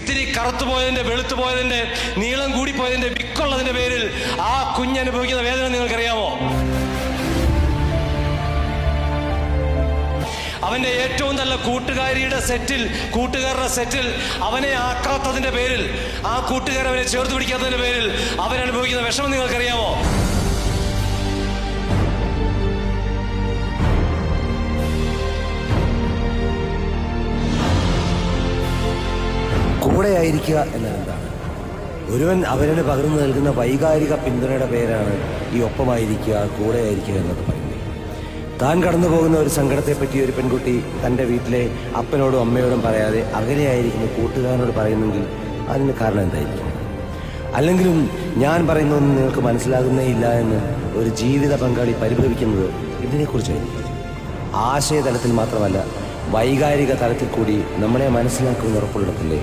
ഇത്തിരി കറുത്തുപോയതിന്റെ, വെളുത്തുപോയതിന്റെ, നീളം കൂടിപ്പോയതിന്റെ, വിക്കുള്ളതിന്റെ പേരിൽ ആ കുഞ്ഞനുഭവിക്കുന്ന വേദന നിങ്ങൾക്കറിയാമോ? അവന്റെ ഏറ്റവും നല്ല കൂട്ടുകാരുടെ സെറ്റിൽ അവനെ ആക്കാത്തതിന്റെ പേരിൽ, ആ കൂട്ടുകാർ അവനെ ചേർത്ത് പിടിക്കാത്തതിന്റെ പേരിൽ അവൻ അനുഭവിക്കുന്ന വിഷമം നിങ്ങൾക്കറിയാമോ? കൂടെയായിരിക്കുക എന്നതെന്താണ്? ഒരുവൻ അവന് പകർന്നു നൽകുന്ന വൈകാരിക പിന്തുണയുടെ പേരാണ് ഈ ഒപ്പമായിരിക്കുക, കൂടെയായിരിക്കുക എന്നൊക്കെ പറയുന്നത്. താൻ കടന്നു പോകുന്ന ഒരു സങ്കടത്തെപ്പറ്റി ഒരു പെൺകുട്ടി തൻ്റെ വീട്ടിലെ അപ്പനോടും അമ്മയോടും പറയാതെ അകലെയായിരിക്കുന്ന കൂട്ടുകാരനോട് പറയുന്നെങ്കിൽ അതിന് കാരണം എന്തായിരിക്കും? അല്ലെങ്കിലും ഞാൻ പറയുന്നതൊന്നും നിങ്ങൾക്ക് മനസ്സിലാകുന്നേ ഇല്ല എന്ന് ഒരു ജീവിത പങ്കാളി പരിഭവിക്കുന്നത് ഇതിനെക്കുറിച്ചായിരിക്കും. ആശയതലത്തിൽ മാത്രമല്ല, വൈകാരിക തലത്തിൽ കൂടി നമ്മളെ മനസ്സിലാക്കുമെന്ന് ഉറപ്പുള്ളതല്ലേ